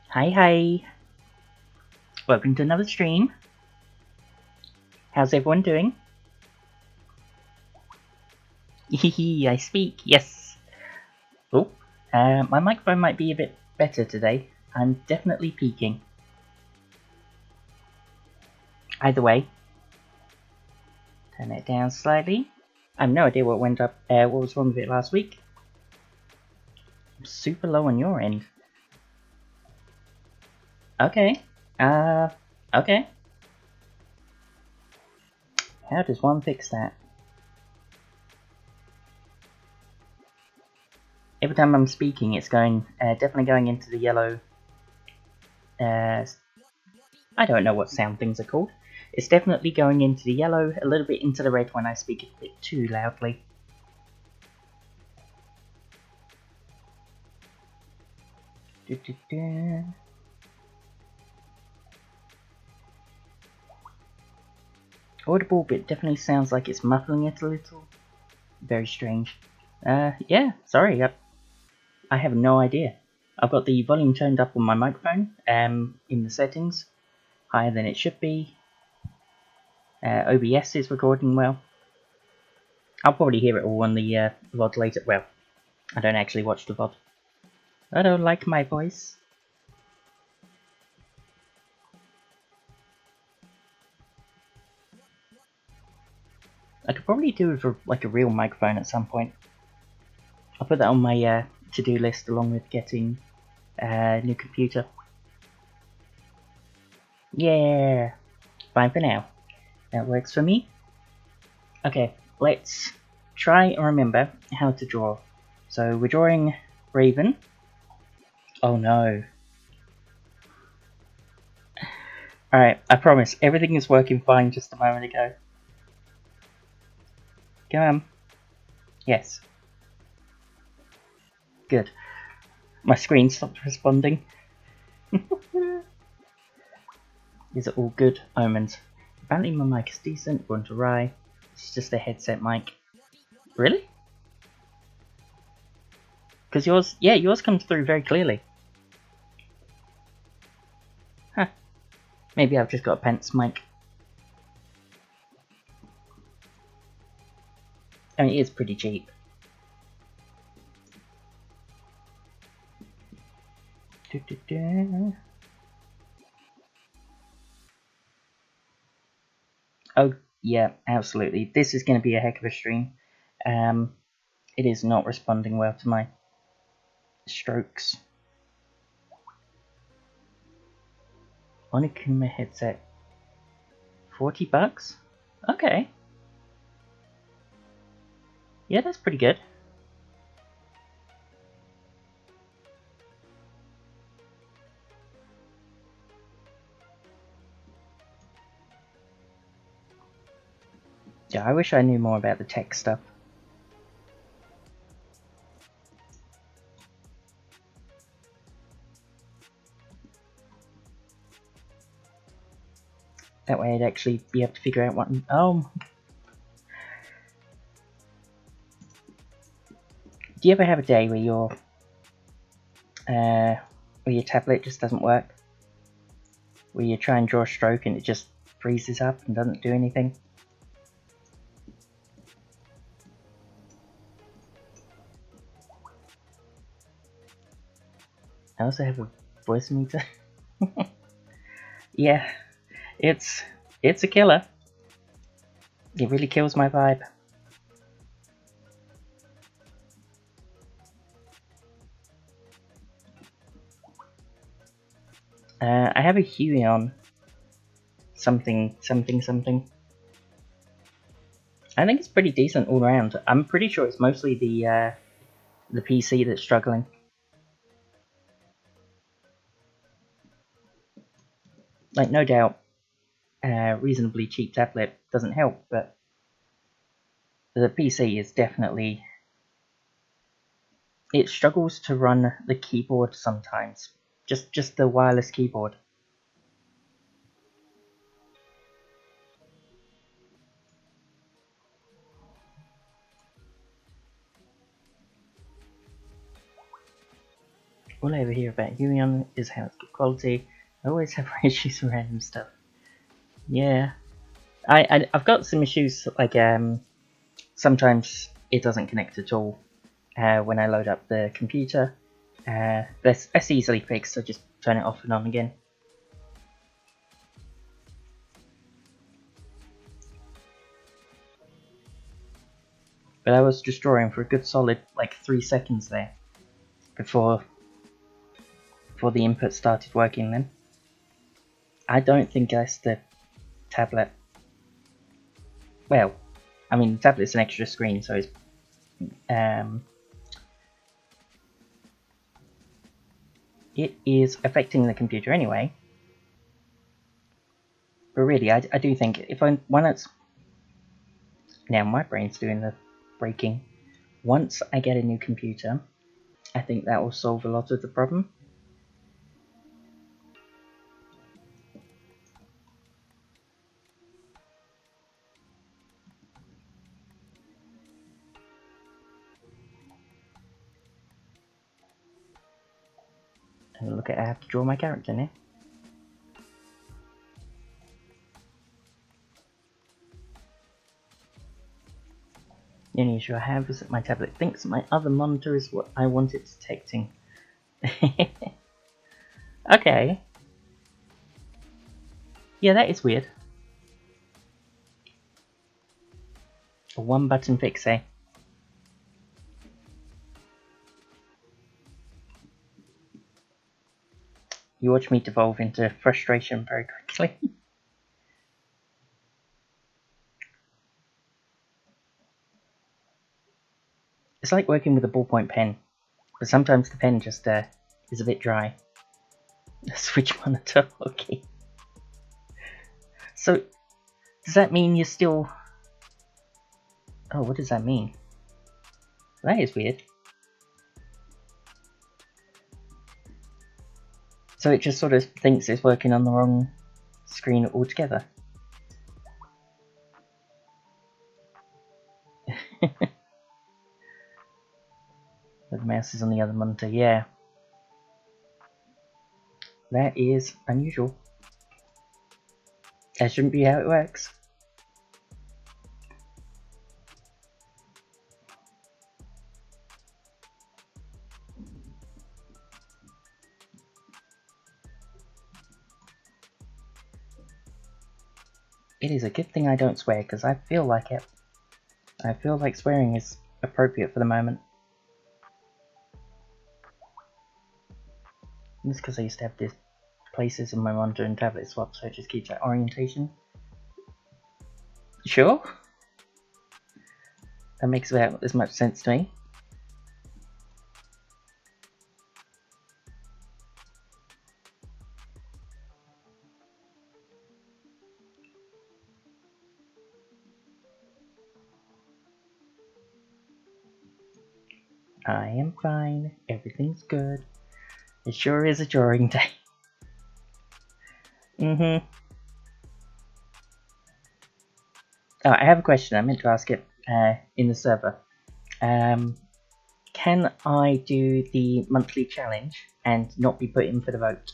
Hi, hi. Welcome to another stream. How's everyone doing? Hehe, I speak, yes. Oh, my microphone might be a bit better today. I'm definitely peaking. Either way, turn it down slightly. I have no idea what went up, what was wrong with it last week. I'm super low on your end. Okay, okay. How does one fix that? Every time I'm speaking, it's going, definitely going into the yellow, I don't know what sound things are called. It's definitely going into the yellow, a little bit into the red when I speak a bit too loudly. Audible, but it definitely sounds like it's muffling it a little. Very strange. Yeah, sorry, I have no idea. I've got the volume turned up on my microphone, in the settings, higher than it should be. OBS is recording well. I'll probably hear it all on the VOD later. Well, I don't actually watch the VOD. I don't like my voice. I could probably do with like a real microphone at some point. I'll put that on my to-do list along with getting a new computer. Yeah, fine for now. That works for me. Okay, let's try and remember how to draw. So we're drawing Raven. Oh no. Alright, I promise, everything is working fine just a moment ago. Come on. Yes. Good. My screen stopped responding. These are all good omens. Apparently my mic is decent, going to Rye. It's just a headset mic. Really? Because yours comes through very clearly. Huh. Maybe I've just got a pants mic. I mean, it is pretty cheap. Oh, yeah, absolutely. This is going to be a heck of a stream. It is not responding well to my strokes. Oniguma headset. $40? Okay. Yeah, that's pretty good. Yeah, I wish I knew more about the tech stuff. That way I'd actually be able to figure out what... Oh. Do you ever have a day where your tablet just doesn't work? Where you try and draw a stroke and it just freezes up and doesn't do anything? I also have a voice meter. Yeah, it's a killer. It really kills my vibe. I have a Huey on. Something. I think it's pretty decent all around. I'm pretty sure it's mostly the PC that's struggling. Like, no doubt, reasonably cheap tablet doesn't help, but the PC is definitely... It struggles to run the keyboard sometimes. Just the wireless keyboard. All I ever hear about Huion is how it's good quality. I always have issues with random stuff. Yeah. I've got some issues, like sometimes it doesn't connect at all when I load up the computer. That's easily fixed, so just turn it off and on again. But I was just drawing for a good solid like 3 seconds there before the input started working then. I don't think that's the tablet. Well, I mean, the tablet's an extra screen, so it's it is affecting the computer anyway. But really, I do think if it's now my brain's doing the breaking. Once I get a new computer, I think that will solve a lot of the problem. And look at, I have to draw my character now. The only issue I have is that my tablet thinks my other monitor is what I want it detecting. Okay. Yeah, that is weird. A one button fix, eh? You watch me devolve into frustration very quickly. It's like working with a ballpoint pen, but sometimes the pen just is a bit dry. Switch monitor, okay. So, does that mean you're still... Oh, what does that mean? That is weird. So it just sort of thinks it's working on the wrong screen altogether. The mouse is on the other monitor, yeah. That is unusual. That shouldn't be how it works. It is a good thing I don't swear, because I feel like it. I feel like swearing is appropriate for the moment. It's because I used to have these places in my monitor and tablet swap, so it just keeps that orientation. Sure? That makes about as much sense to me. I am fine. Everything's good. It sure is a drawing day. Oh, I have a question. I meant to ask it in the server. Can I do the monthly challenge and not be put in for the vote?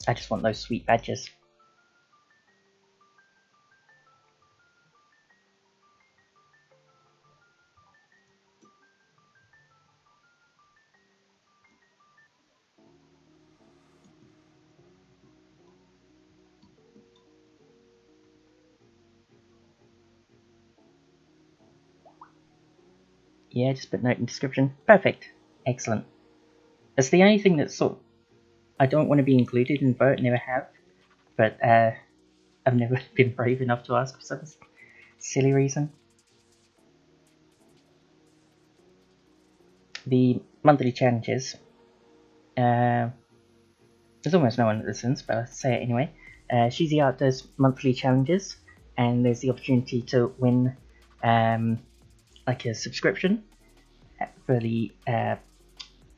I just want those sweet badges. Yeah, just put note in description. Perfect. Excellent. That's the only thing that's I don't want to be included in the vote, never have. But I've never been brave enough to ask for some silly reason. The monthly challenges. There's almost no one that listens, but I'll say it anyway. She's the Art does monthly challenges, and there's the opportunity to win like a subscription for the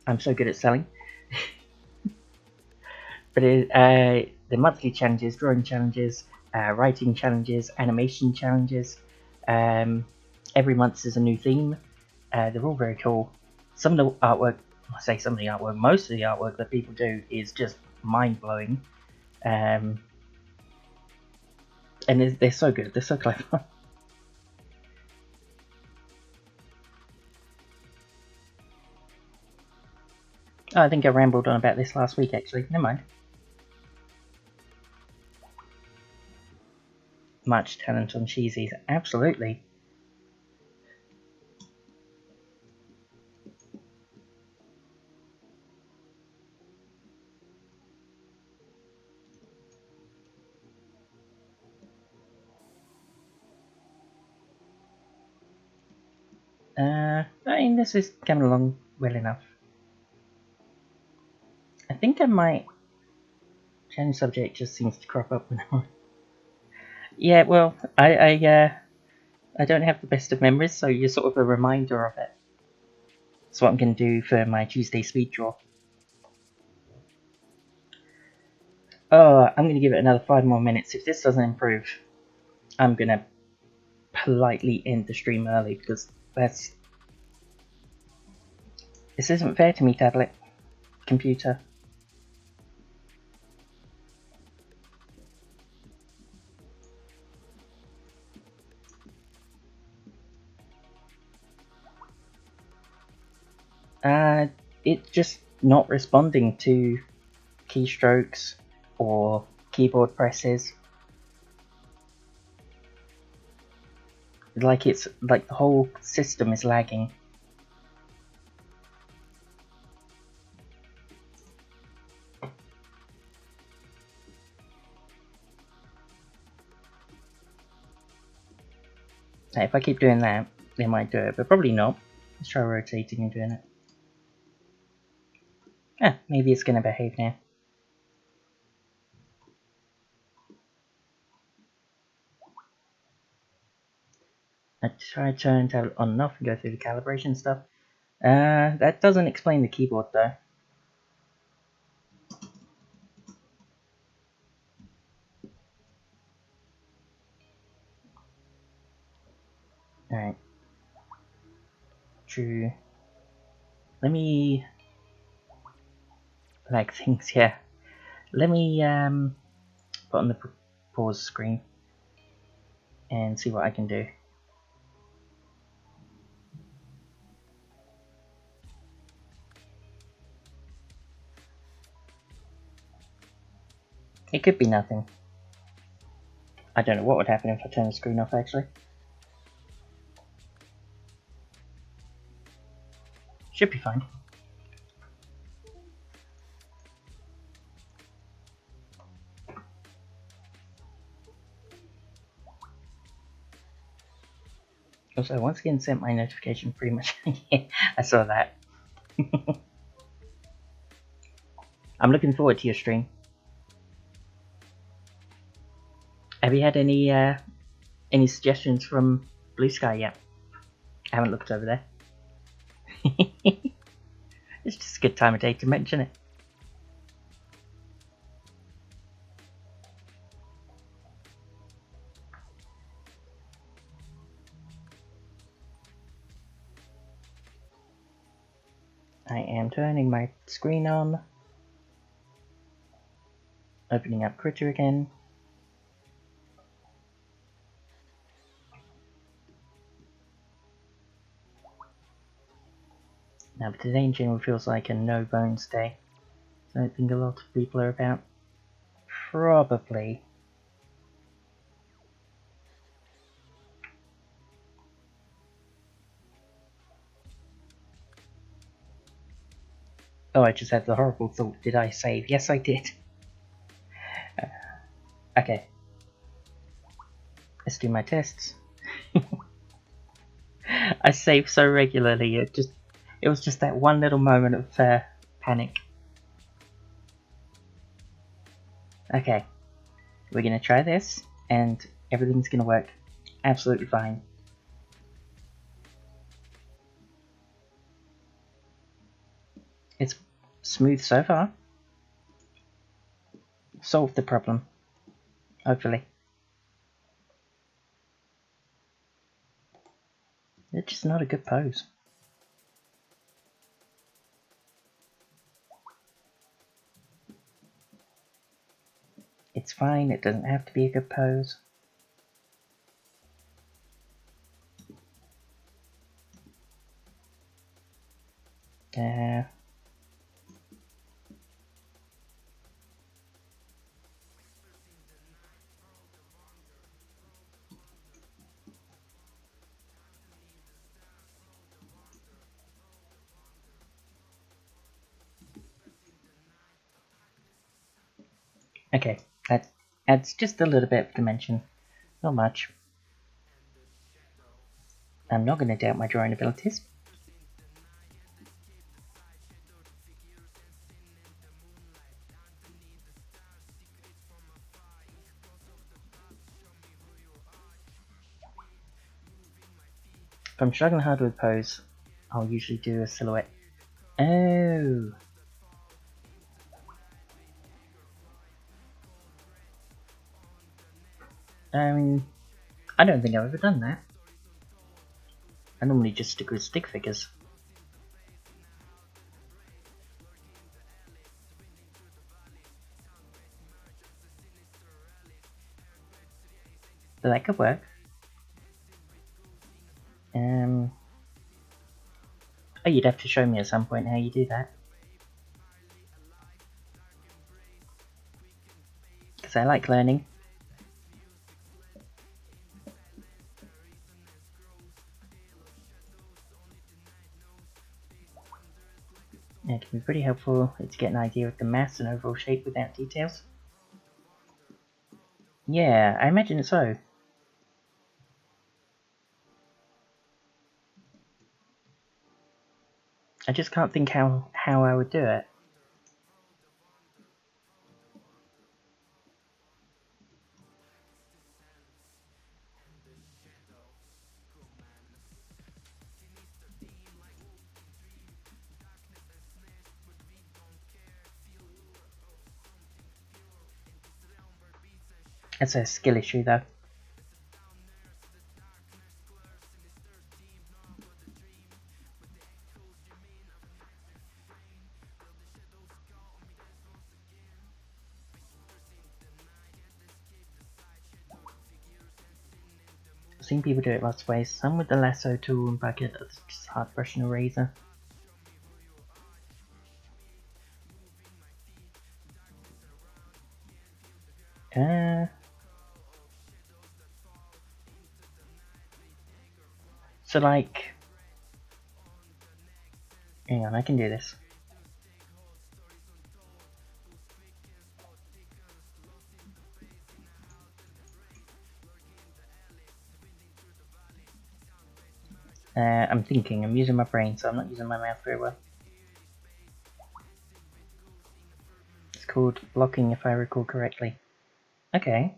I'm so good at selling. But the monthly challenges, drawing challenges, writing challenges, animation challenges. Every month there's a new theme. They're all very cool. Some of the artwork, I say some of the artwork, most of the artwork that people do is just mind-blowing. And they're so good, they're so clever. Oh, I think I rambled on about this last week actually, never mind. Much talent on cheesies, absolutely. I mean, this is coming along well enough. I think I might change subject, just seems to crop up when Yeah, well, I don't have the best of memories, so you're sort of a reminder of it. That's what I'm going to do for my Tuesday speed draw. Oh, I'm going to give it another 5 more minutes. If this doesn't improve, I'm going to politely end the stream early, because this isn't fair to me, tablet. Computer. It's just not responding to keystrokes or keyboard presses. Like it's like the whole system is lagging. Now, if I keep doing that, they might do it, but probably not. Let's try rotating and doing it. Ah, maybe it's going to behave now. I try to turn tablet on and off and go through the calibration stuff. That doesn't explain the keyboard though. Alright. True. Let me lag things here. Let me put on the pause screen and see what I can do. It could be nothing. I don't know what would happen if I turn the screen off actually. Should be fine. Also, once again sent my notification pretty much. Yeah, I saw that. I'm looking forward to your stream. Have you had any suggestions from Blue Sky yet? I haven't looked over there. It's just a good time of day to mention it. I am turning my screen on. Opening up Critter again. Now, but today in general feels like a no bones day. So I don't think a lot of people are about. Probably. Oh, I just had the horrible thought. Did I save? Yes, I did. Okay. Let's do my tests. I save so regularly. It was just that one little moment of panic. Okay. We're gonna try this, and everything's gonna work absolutely fine. It's smooth so far. Solved the problem. Hopefully. It's just not a good pose. It's fine, it doesn't have to be a good pose. Okay, that adds just a little bit of dimension. Not much. I'm not going to doubt my drawing abilities. If I'm struggling hard with pose, I'll usually do a silhouette. Oh! I don't think I've ever done that. I normally just stick with stick figures. But that could work. Oh, you'd have to show me at some point how you do that. Because I like learning. It can be pretty helpful to get an idea of the mass and overall shape without details. Yeah, I imagine so. I just can't think how I would do it. It's a skill issue though. I've seen people do it lots of ways, some with the lasso tool and bucket, others just hard brushing a razor. So like... Hang on, I can do this. I'm thinking, I'm using my brain, so I'm not using my mouth very well. It's called blocking, if I recall correctly. Okay.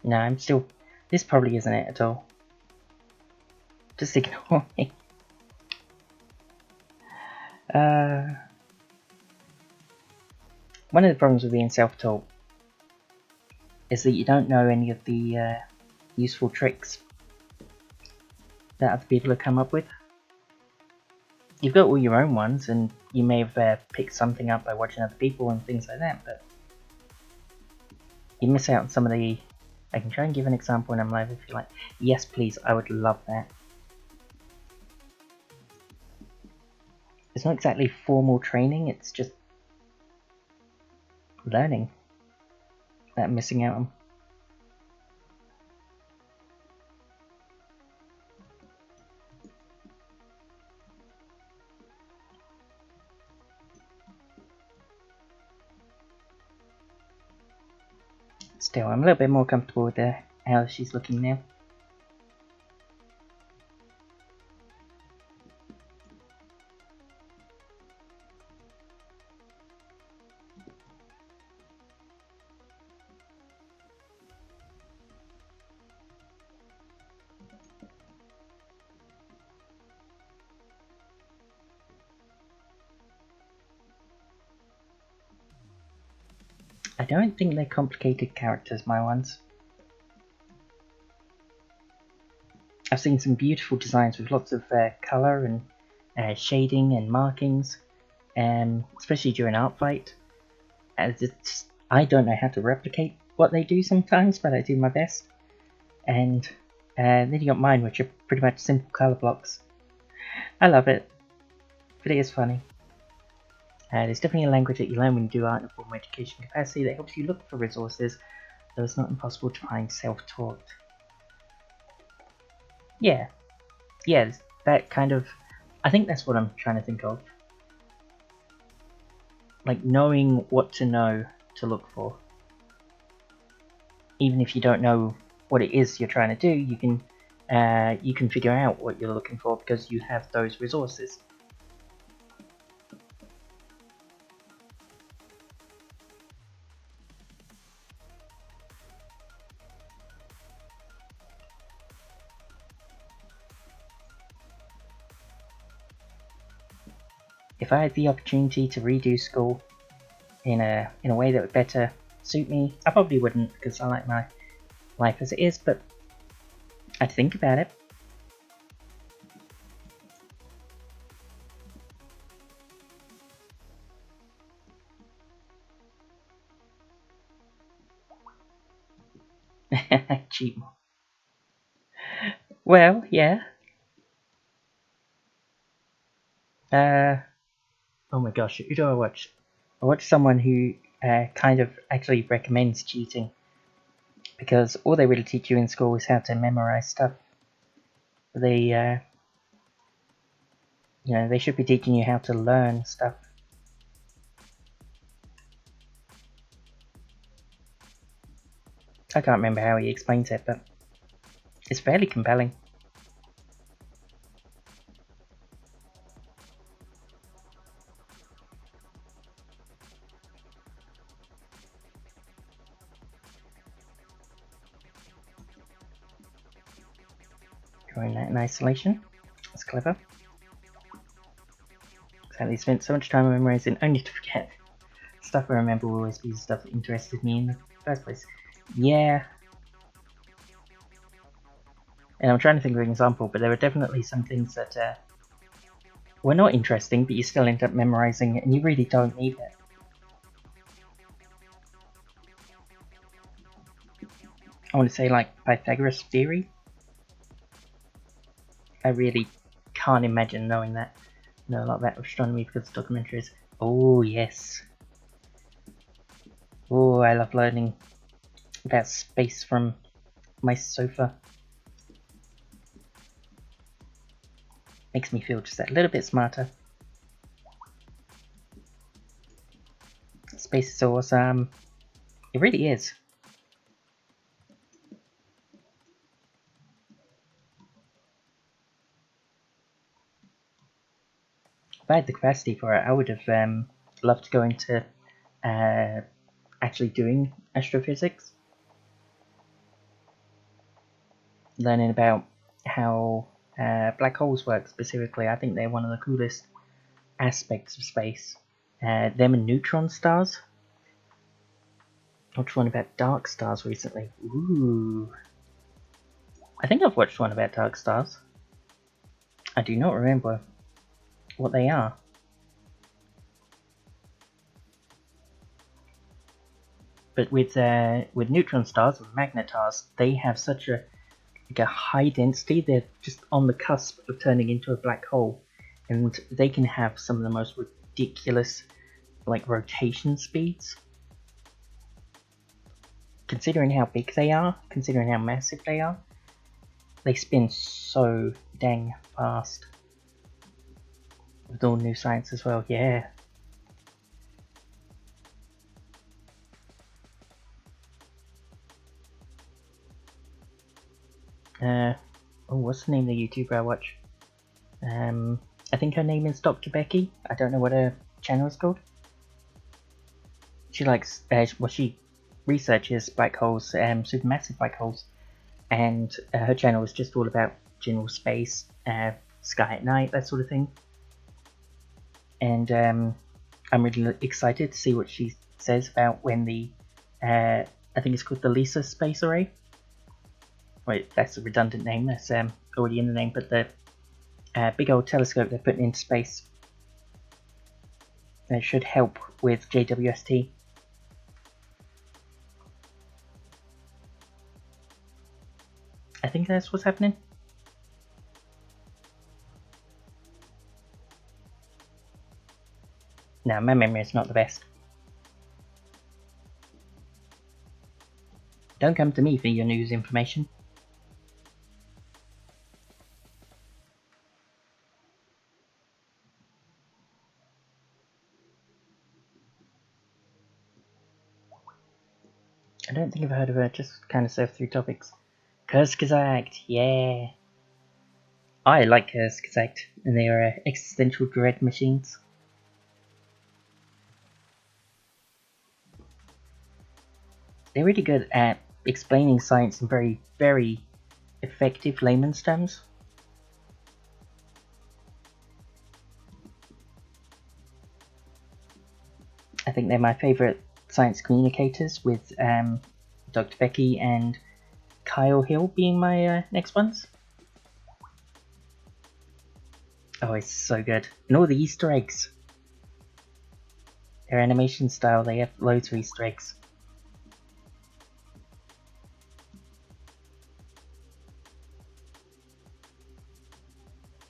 No, I'm still... This probably isn't it at all. Just ignore me. One of the problems with being self-taught is that you don't know any of the useful tricks that other people have come up with. You've got all your own ones, and you may have picked something up by watching other people and things like that, but you miss out on some of the... I can try and give an example when I'm live if you like. Yes, please, I would love that. It's not exactly formal training, it's just learning that I'm missing out on. Still, I'm a little bit more comfortable with how she's looking now. I don't think they're complicated characters, my ones. I've seen some beautiful designs with lots of colour and shading and markings, especially during art fight. I don't know how to replicate what they do sometimes, but I do my best. And then you got mine, which are pretty much simple colour blocks. I love it, but it is funny. There's definitely a language that you learn when you do art in a formal education capacity that helps you look for resources, though it's not impossible to find self-taught. Yeah, that kind of... I think that's what I'm trying to think of. Like, knowing what to know to look for. Even if you don't know what it is you're trying to do, you can figure out what you're looking for because you have those resources. If I had the opportunity to redo school in a way that would better suit me, I probably wouldn't because I like my life as it is, but I'd think about it. Cheap. Well, yeah. Oh my gosh, who do I watch? I watch someone who kind of actually recommends cheating because all they really teach you in school is how to memorize stuff. They, they should be teaching you how to learn stuff. I can't remember how he explains it, but it's fairly compelling. Drawing that in isolation. That's clever. Sadly spent so much time memorizing only to forget. Stuff I remember will always be the stuff that interested me in the first place. Yeah. And I'm trying to think of an example, but there are definitely some things that were not interesting, but you still end up memorizing and you really don't need it. I want to say like Pythagoras theory. I really can't imagine knowing that. I know a lot about astronomy because of documentaries. Oh yes. Oh, I love learning about space from my sofa. Makes me feel just a little bit smarter. Space is awesome. It really is. If I had the capacity for it, I would have loved to go into actually doing astrophysics. Learning about how black holes work specifically. I think they're one of the coolest aspects of space. Them and neutron stars. I watched one about dark stars recently. Ooh. I think I've watched one about dark stars. I do not remember what they are. But with neutron stars and magnetars, they have such a high density. They're just on the cusp of turning into a black hole, and they can have some of the most ridiculous rotation speeds. Considering how big they are, considering how massive they are, they spin so dang fast. With all new science as well, yeah. What's the name of the YouTuber I watch? I think her name is Dr. Becky. I don't know what her channel is called. She likes, she researches black holes, supermassive black holes, and her channel is just all about general space, sky at night, that sort of thing. And I'm really excited to see what she says about when the I think it's called the LISA Space Array. Wait, that's a redundant name. That's already in the name, but the big old telescope they're putting into space. That should help with JWST. I think that's what's happening. No, my memory is not the best. Don't come to me for your news information. I don't think I've heard of her, just kind of surf through topics. Kurzgesagt, yeah. I like Kurzgesagt, and they are existential dread machines. They're really good at explaining science in very, very effective layman's terms. I think they're my favourite science communicators, with Dr. Becky and Kyle Hill being my next ones. Oh, it's so good. And all the Easter eggs. Their animation style, they have loads of Easter eggs.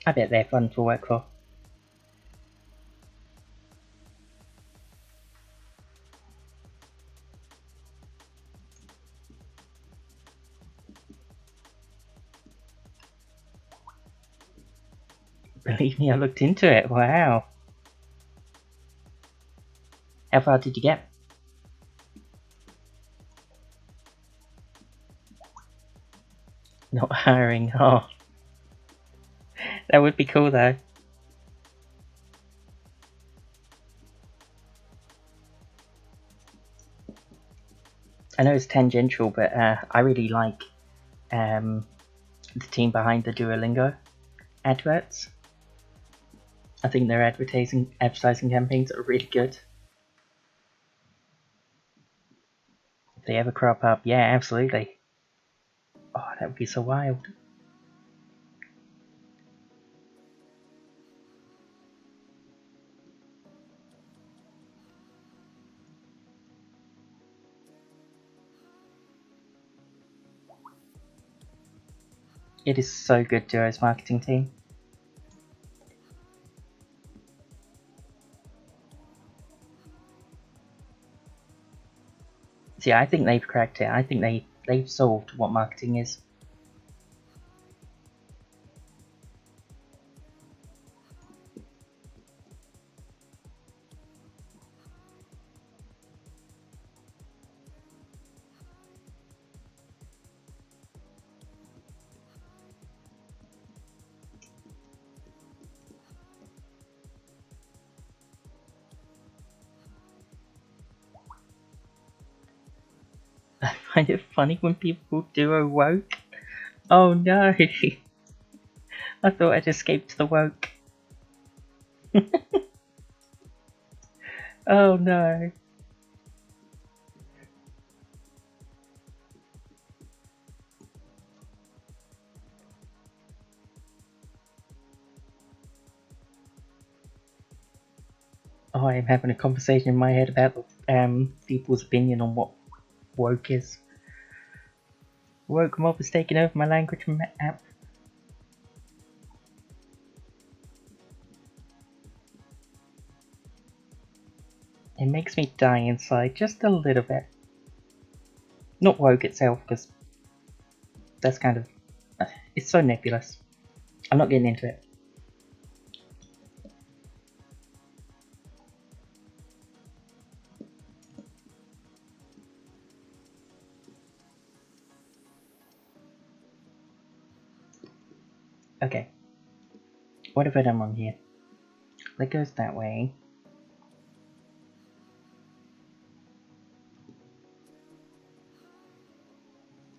I bet they're fun to work for. Believe me, I looked into it. Wow. How far did you get? Not hiring. Oh. That would be cool though. I know it's tangential, but I really like the team behind the Duolingo adverts. I think their advertising campaigns are really good. If they ever crop up, yeah, absolutely. Oh, that would be so wild. It is so good, Duo's marketing team. See, I think they've cracked it. I think they've solved what marketing is. I find it funny when people Duo woke. Oh no! I thought I'd escaped the woke. Oh no! Oh, I'm having a conversation in my head about people's opinion on what woke is. Woke mob is taking over my language app. It makes me die inside just a little bit. Not woke itself, because that's kind of... it's so nebulous. I'm not getting into it. Okay. What have I done wrong here? That goes that way.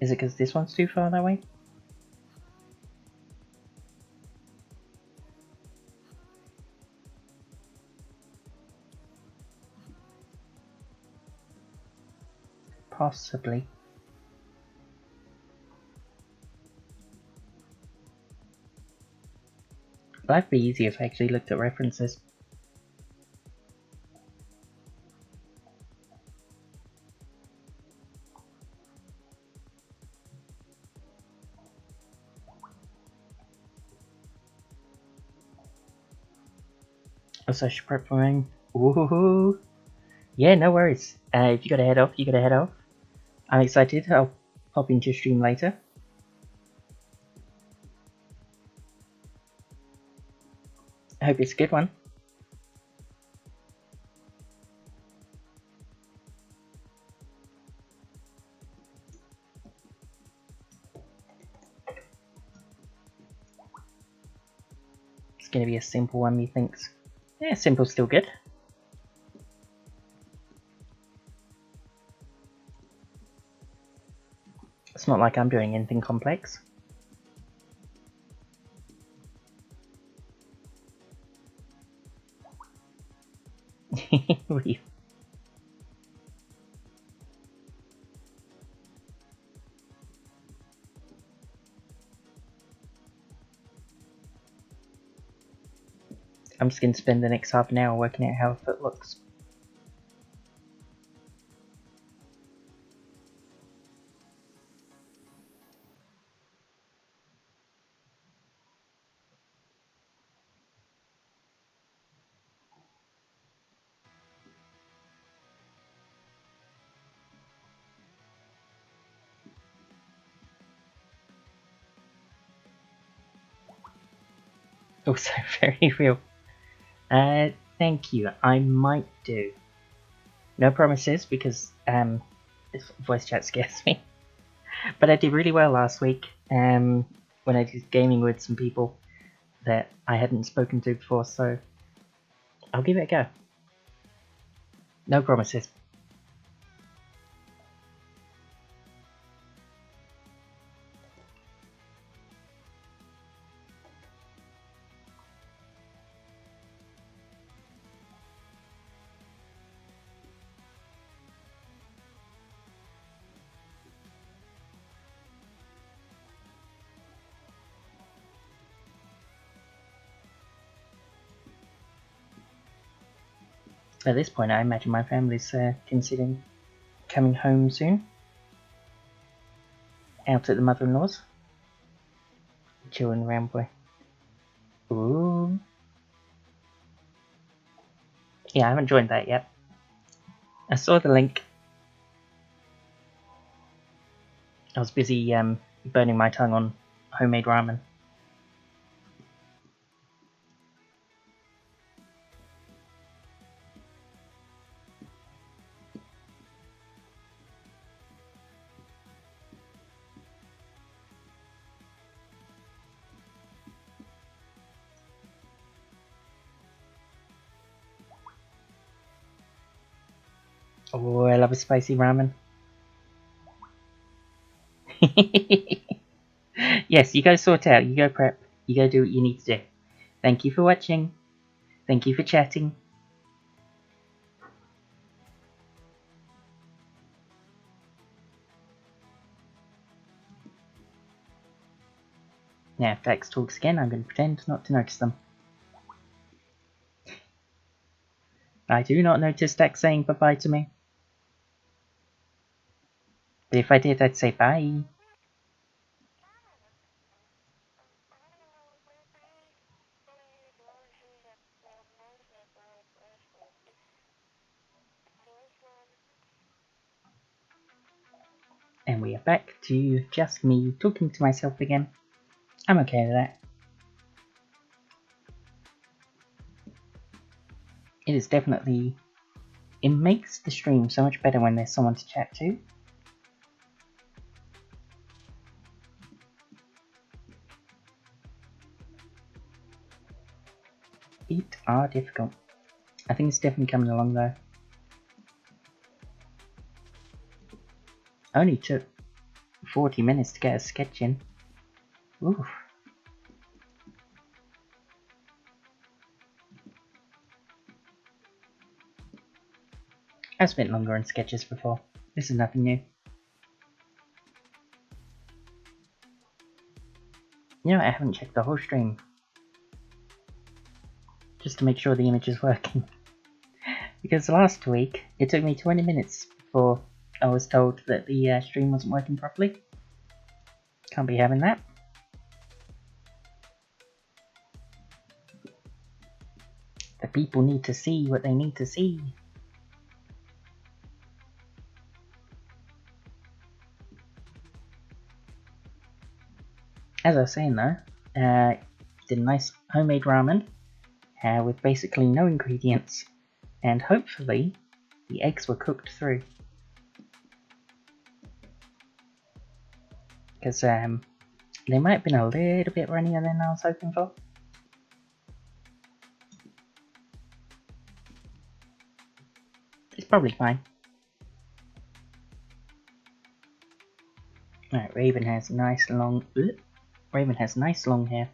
Is it because this one's too far that way? Possibly. That'd be easy if I actually looked at references. Also, I should prep for mine. Ooh. Yeah, no worries. If you gotta head off, you gotta head off. I'm excited. I'll pop into your stream later. I hope it's a good one. It's gonna be a simple one, methinks. Yeah, simple's still good. It's not like I'm doing anything complex. I'm just going to spend the next half an hour working out how a foot looks. Also very real. Thank you. I might do. No promises because this voice chat scares me. But I did really well last week when I did gaming with some people that I hadn't spoken to before, so I'll give it a go. No promises. At this point, I imagine my family's considering coming home soon. Out at the mother-in-law's. Chilling around, boy. Ooh. Yeah, I haven't joined that yet. I saw the link. I was busy burning my tongue on homemade ramen. Oh, I love a spicy ramen. Yes, you go sort out, you go prep, you go do what you need to do. Thank you for watching. Thank you for chatting. Now, if Dax talks again, I'm going to pretend not to notice them. I do not notice Dax saying bye-bye to me. But if I did, I'd say bye. And we are back to just me talking to myself again. I'm okay with that. It is definitely... It makes the stream so much better when there's someone to chat to. It are difficult. I think it's definitely coming along though. Only took 40 minutes to get a sketch in. Oof. I've spent longer on sketches before. This is nothing new. You know, I haven't checked the whole stream. Just to make sure the image is working. Because last week, it took me 20 minutes before I was told that the stream wasn't working properly. Can't be having that. The people need to see what they need to see. As I was saying though, did a nice homemade ramen with basically no ingredients, and hopefully the eggs were cooked through. Because they might have been a little bit runnier than I was hoping for. It's probably fine. Alright, Raven has nice long hair.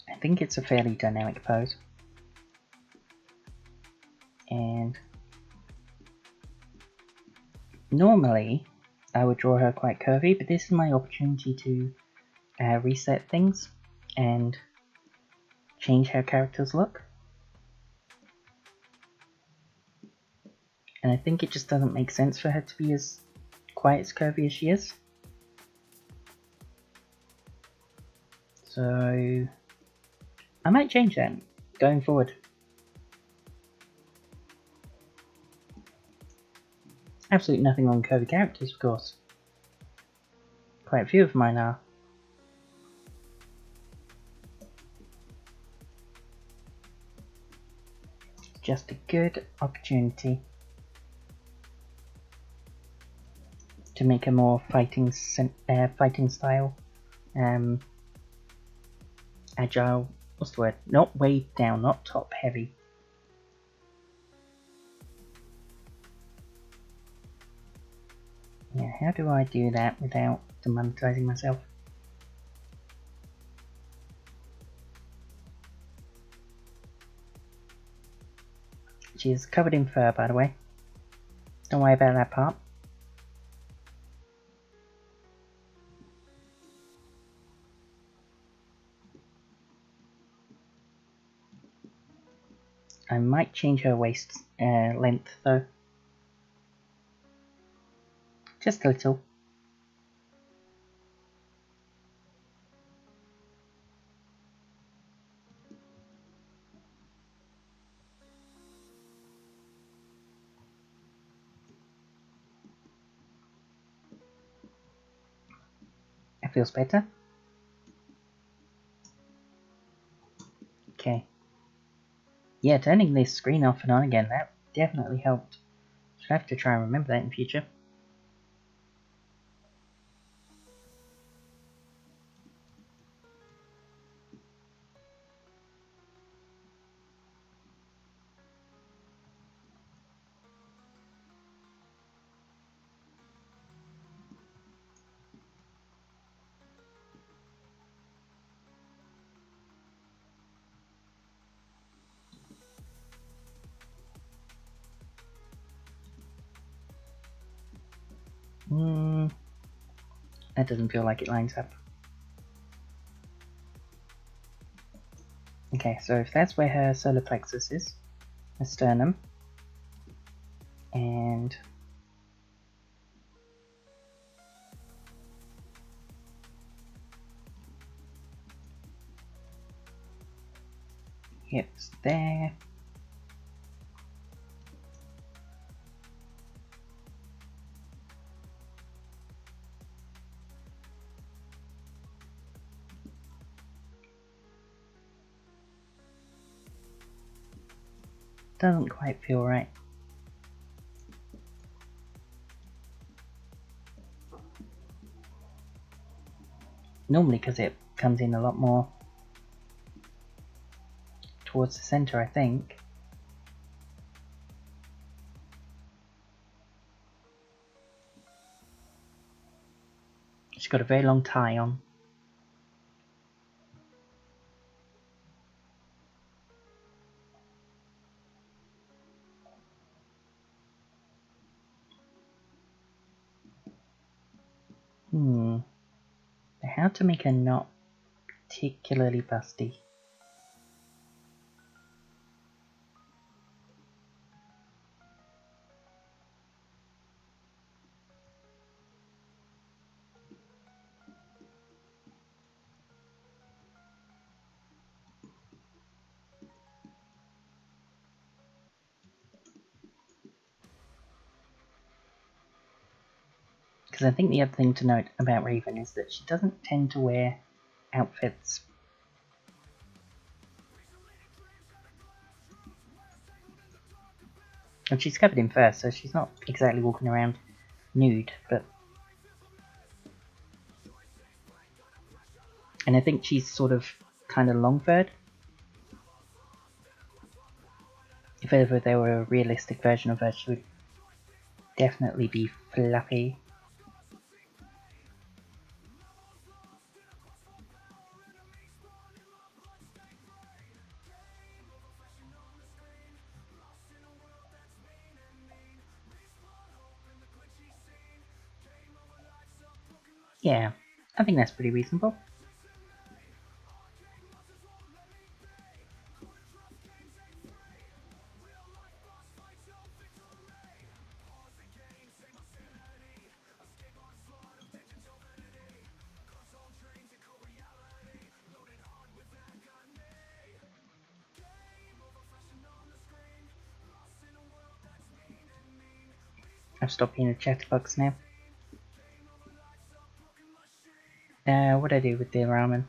I think it's a fairly dynamic pose. And normally I would draw her quite curvy, but this is my opportunity to reset things and change how characters look. And I think it just doesn't make sense for her to be as quite as curvy as she is. So I might change that going forward. Absolutely nothing wrong with curvy characters, of course. Quite a few of mine are. Just a good opportunity to make a more fighting style, agile. What's the word? Not weighed down, not top heavy. Yeah, how do I do that without demonetizing myself? She is covered in fur, by the way. Don't worry about that part. I might change her waist length though. Just a little. That feels better. Okay. Yeah, turning this screen off and on again, that definitely helped. Should have to try and remember that in future. That doesn't feel like it lines up. Okay, so if that's where her solar plexus is, her sternum, and hips there. Doesn't quite feel right. Normally because it comes in a lot more towards the center, I think. She's got a very long tie on. How to make her not particularly busty? Because I think the other thing to note about Raven is that she doesn't tend to wear outfits. And she's covered in fur, so she's not exactly walking around nude, but... And I think she's sort of kind of long-furred. If ever there were a realistic version of her, she would definitely be fluffy. Yeah, I think that's pretty reasonable. I've stopped being a chatterbox now. What did I do with the ramen?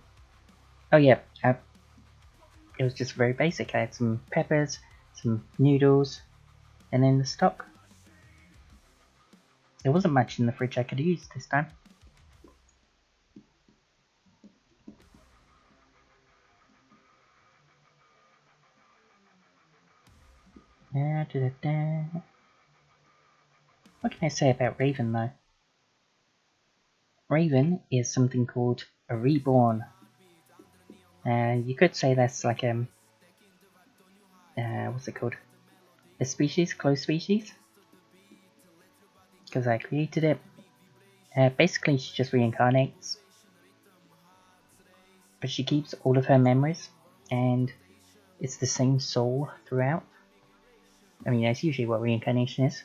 Oh yeah, it was just very basic. I had some peppers, some noodles, and then the stock. There wasn't much in the fridge I could use this time. What can I say about Raven though? Raven is something called a reborn. You could say that's like what's it called? A species, close species? Because I created it. Basically she just reincarnates. But she keeps all of her memories, and it's the same soul throughout. I mean, that's usually what reincarnation is.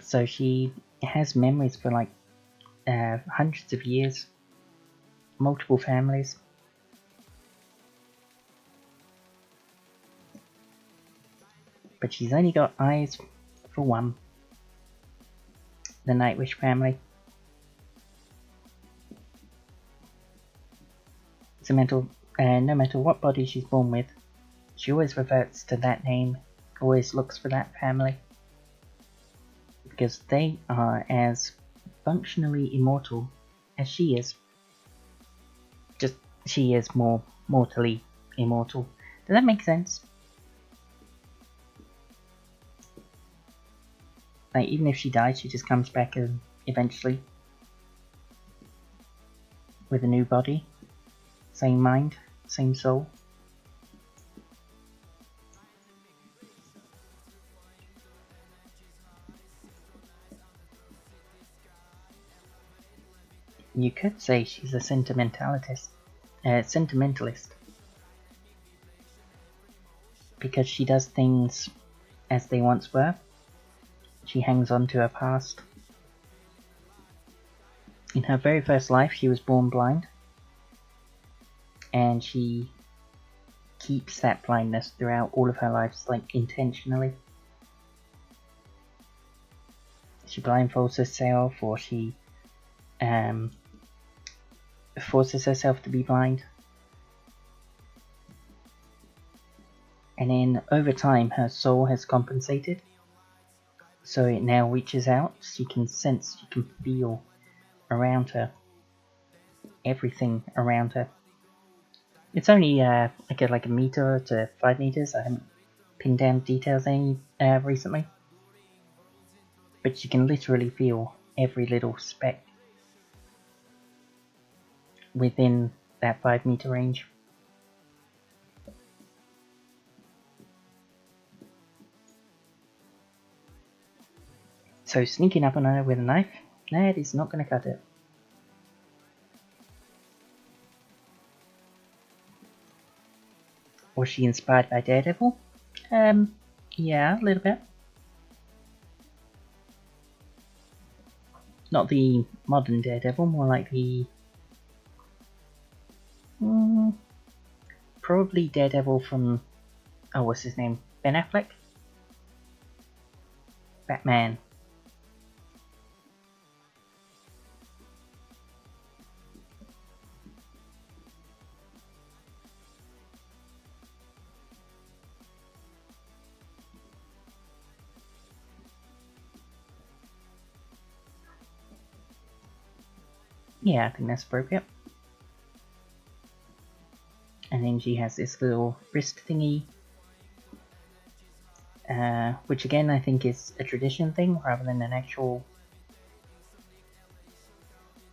So she has memories for like hundreds of years, multiple families. But she's only got eyes for one, the Nightwish family. So no matter what body she's born with, she always reverts to that name, always looks for that family. Because they are as functionally immortal as she is. Just she is more mortally immortal. Does that make sense? Like, even if she dies, she just comes back eventually with a new body, same mind, same soul. You could say she's a sentimentalist, because she does things as they once were. She hangs on to her past. In her very first life, she was born blind, and she keeps that blindness throughout all of her lives, like intentionally. She blindfolds herself, or she forces herself to be blind. And then over time, her soul has compensated, so it now reaches out. She can sense, she can feel around her, everything around her. It's only like a meter to 5 meters. I haven't pinned down details any recently, but you can literally feel every little speck within that 5-meter range. So sneaking up on her with a knife, that is not going to cut it. Was she inspired by Daredevil? Yeah, a little bit. Not the modern Daredevil, more like the... probably Daredevil from... oh, what's his name? Ben Affleck? Batman. Yeah, I think that's appropriate. And then she has this little wrist thingy, which again I think is a tradition thing rather than an actual...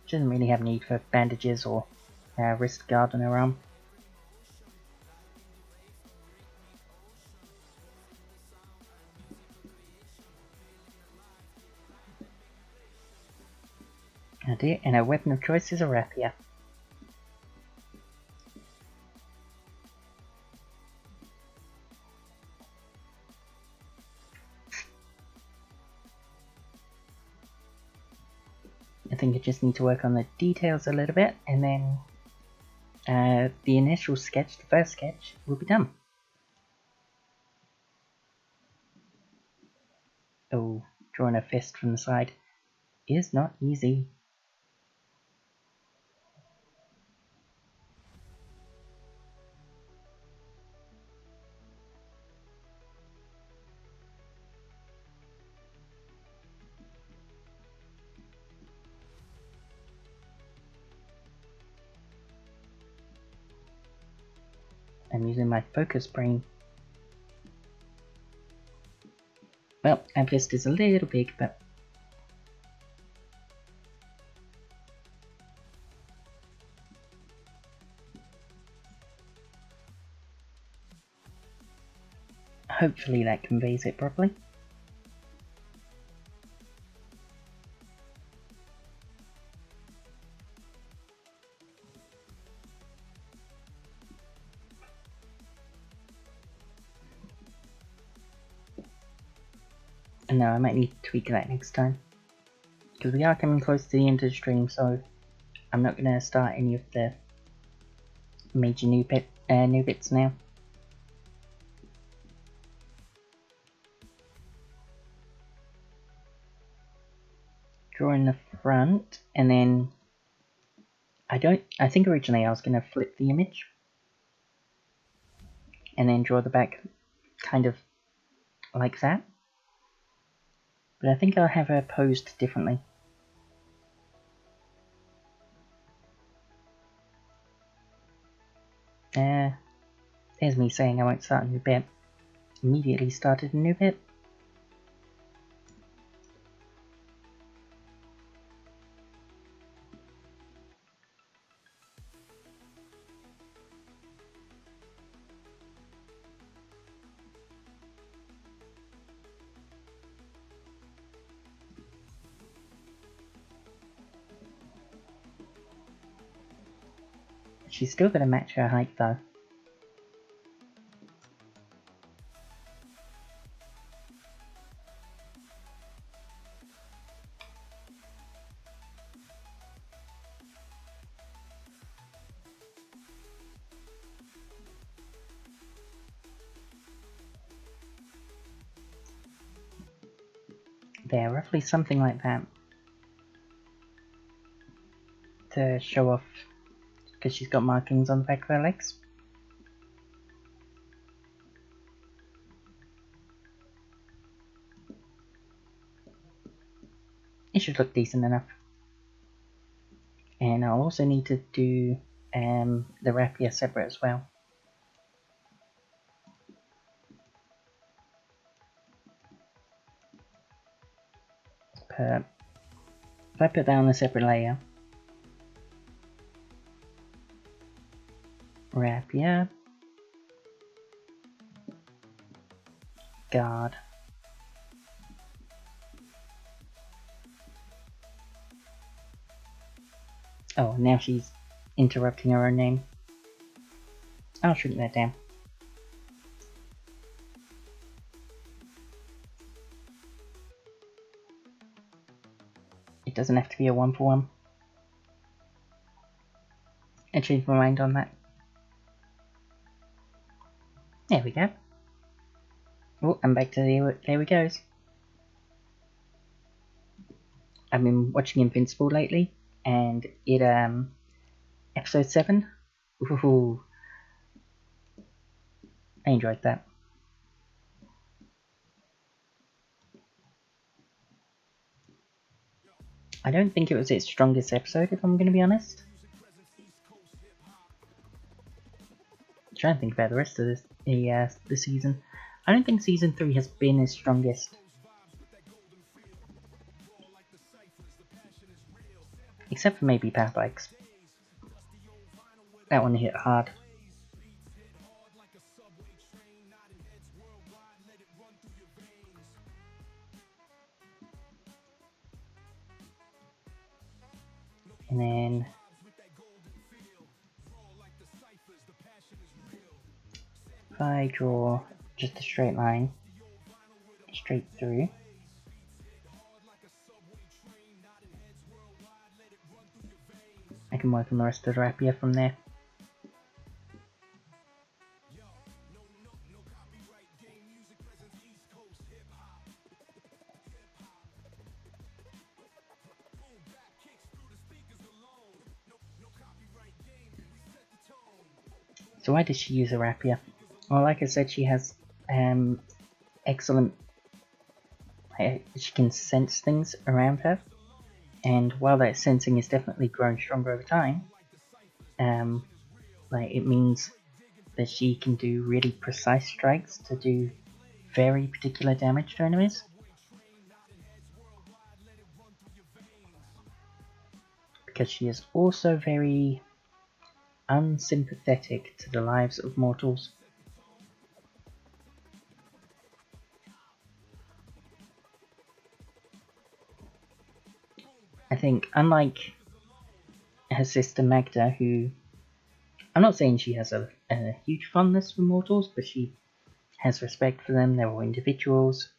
She doesn't really have need for bandages or wrist guard on her arm. Oh dear, and her weapon of choice is a rapier. I think I just need to work on the details a little bit, and then the initial sketch, the first sketch, will be done. Oh, drawing a fist from the side is not easy. I'm using my focus brain. Well, that fist is a little big, but... hopefully that conveys it properly. No, I might need to tweak that next time. Because we are coming close to the end of the stream, so I'm not going to start any of the major new bits now. Drawing the front, and then I think originally I was going to flip the image and then draw the back kind of like that. But I think I'll have her posed differently. There's me saying I won't start a new bit. Immediately started a new bit. She's still going to match her height though. There, roughly something like that. To show off, because she's got markings on the back of her legs. It should look decent enough. And I'll also need to do the rapier separate as well. If I put that on a separate layer, rapier, guard, Oh, now she's interrupting her own name. I'll shrink that down. It doesn't have to be a 1-for-1. I changed my mind on that. There we go. Oh, I'm back to there we goes. I've been watching Invincible lately, and it, episode 7, ooh, I enjoyed that. I don't think it was its strongest episode, if I'm going to be honest. I'm trying to think about the rest of the season. I don't think season 3 has been its strongest. Except for maybe Power Bikes. That one hit hard. And then if I draw just a straight line straight through, I can work on the rest of the rapier from there. So why does she use a rapier? Well, like I said, she has excellent... she can sense things around her, and while that sensing is definitely grown stronger over time, it means that she can do really precise strikes to do very particular damage to enemies. Because she is also very unsympathetic to the lives of mortals. I think, unlike her sister Magda, who... I'm not saying she has a huge fondness for mortals, but she has respect for them, they're all individuals.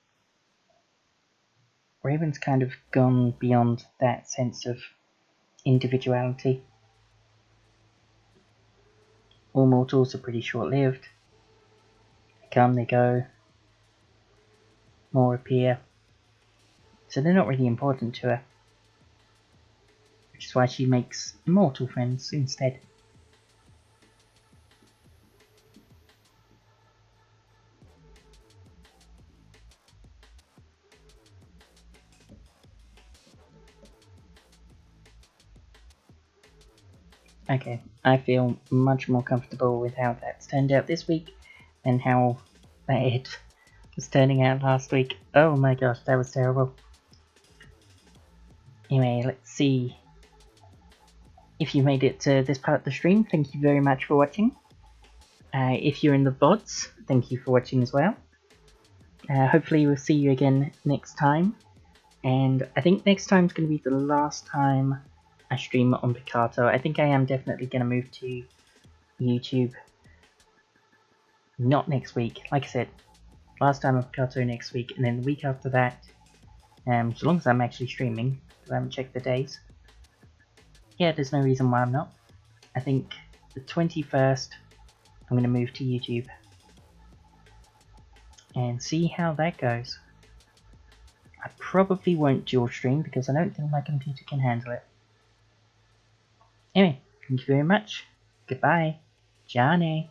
Raven's kind of gone beyond that sense of individuality. All mortals are pretty short-lived. They come, they go, more appear. So they're not really important to her. Which is why she makes immortal friends instead. Okay, I feel much more comfortable with how that's turned out this week than how it was turning out last week. Oh my gosh, that was terrible. Anyway, let's see. If you made it to this part of the stream, thank you very much for watching. If you're in the VODs, thank you for watching as well. Hopefully we'll see you again next time. And I think next time's going to be the last time I stream on Picato. I think I am definitely going to move to YouTube. Not next week. Like I said, last time on Picato next week, and then the week after that, so long as I'm actually streaming, because I haven't checked the days. Yeah, there's no reason why I'm not. I think the 21st, I'm going to move to YouTube. And see how that goes. I probably won't dual stream because I don't think my computer can handle it. Anyway, thank you very much. Goodbye. Johnny.